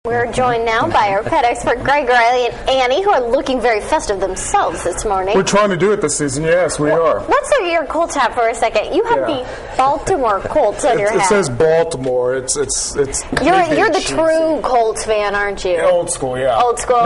We're joined now by our pet expert, Greg, Riley, and Annie, who are looking very festive themselves this morning. We're trying to do it this season, yes, we are. Let's look at your Colts hat for a second. You have the Baltimore Colts on your hat. It says Baltimore. It's You're the true Colts fan, aren't you? Old school, yeah. Old school.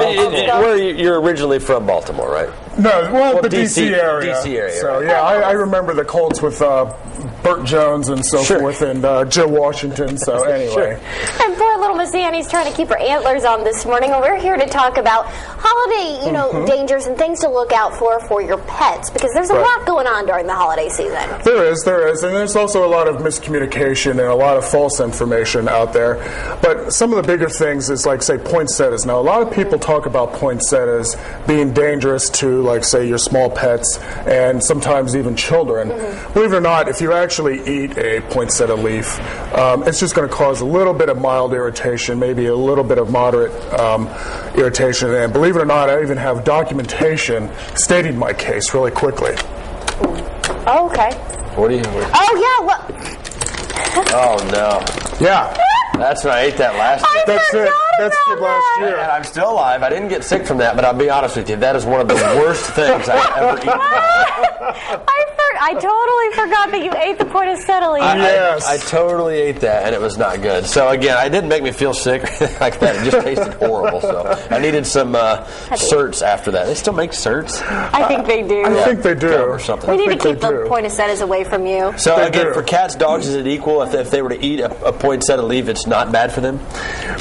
You're originally from Baltimore, right? No, well, the D.C. area. D.C. area. So, yeah, I remember the Colts with Burt Jones and so forth, and Joe Washington, so anyway. And poor little Miss Annie's trying to keep her antlers on this morning, and we're here to talk about holiday, dangers and things to look out for your pets, because there's a lot going on during the holiday season. There is, and there's also a lot of miscommunication and a lot of false information out there. But some of the bigger things is, like, say, poinsettias. Now, a lot of people talk about poinsettias being dangerous to, like, say, your small pets and sometimes even children. Believe it or not, if you actually eat a poinsettia leaf, it's just going to cause a little bit of mild irritation, maybe a little bit of moderate irritation. And believe it or not, I even have documentation stating my case really quickly. Oh, okay. What do you... Oh, yeah, Oh, no. Yeah. That's right. I ate that last year. That's it. That's from last year. And I'm still alive. I didn't get sick from that, but I'll be honest with you. That is one of the worst things I've ever eaten. I totally forgot that you ate the poinsettia leaf. Yes. I totally ate that, and it was not good. So, again, it didn't make me feel sick like that. It just tasted horrible. So I needed some certs after that. They still make certs? I think they do. I think they do. Or something. We need to keep the poinsettias away from you. So, again, for cats, dogs, is it equal? If they were to eat a poinsettia leaf, it's not bad for them?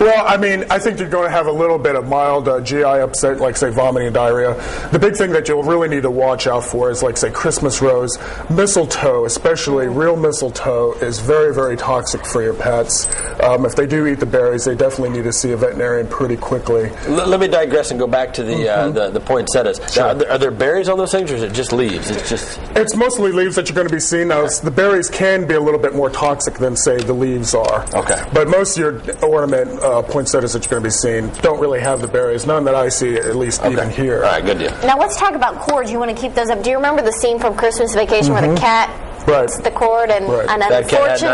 Well, I mean, I think you're going to have a little bit of mild GI upset, like, say, vomiting and diarrhea. The big thing that you'll really need to watch out for is, like, say, Christmas rose. Mistletoe, especially real mistletoe, is very, very toxic for your pets. If they do eat the berries, they definitely need to see a veterinarian pretty quickly. Let me digress and go back to the poinsettias. Sure. Now, are there berries on those things, or is it just leaves? It's mostly leaves that you're going to be seeing. Now, the berries can be a little bit more toxic than, say, the leaves are. Okay. But most of your ornament poinsettias that you're going to be seeing don't really have the berries. None that I see, at least even here. All right, good deal. Now, let's talk about cords. You want to keep those up. Do you remember the scene from Christmas Vacation where the cat hits the cord and an unfortunate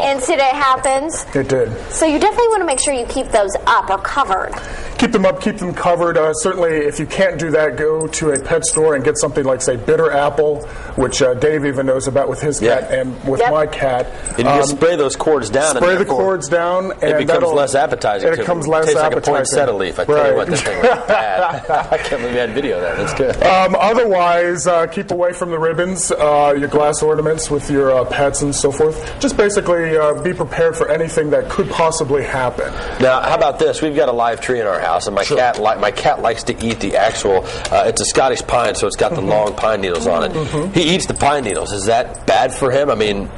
incident happens? It did. So you definitely want to make sure you keep those up or covered. Keep them up, keep them covered. Certainly, if you can't do that, go to a pet store and get something like, say, bitter apple, which Dave even knows about with his cat and with my cat. And you just spray those cords down. Spray the cords down. And it becomes less appetizing. And it becomes less tastes appetizing. Like a poinsettia leaf. I tell you what, this thing was bad. I can't believe you had video of that. That's good. Otherwise, keep away from the ribbons, your glass ornaments with your pets and so forth. Just basically be prepared for anything that could possibly happen. Now, how about this? We've got a live tree in our house, and my cat likes to eat the actual. It's a Scottish pine, so it's got the long pine needles on it. He eats the pine needles. Is that bad for him? I mean,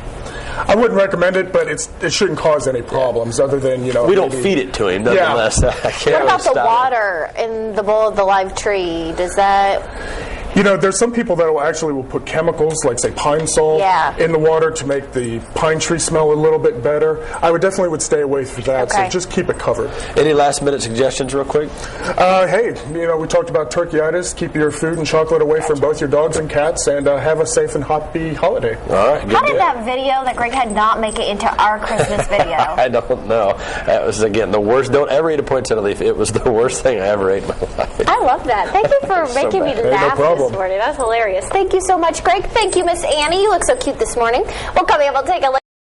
I wouldn't recommend it, but it shouldn't cause any problems other than, we don't feed it to him, nonetheless. What about the water in the bowl of the live tree? Does that... there's some people that will put chemicals, like, say, pine salt in the water to make the pine tree smell a little bit better. I would definitely stay away from that, so just keep it covered. Any last-minute suggestions real quick? Hey, we talked about turkeyitis. Keep your food and chocolate away from both your dogs and cats, and have a safe and happy holiday. All right. How did that video that Greg had not make it into our Christmas video? I don't know. That was, again, the worst. Don't ever eat a poinsettia leaf. It was the worst thing I ever ate in my life. I love that. Thank you for making me laugh this morning. That's hilarious. Thank you so much, Greg. Thank you, Miss Annie. You look so cute this morning. We'll come in. We'll take a look.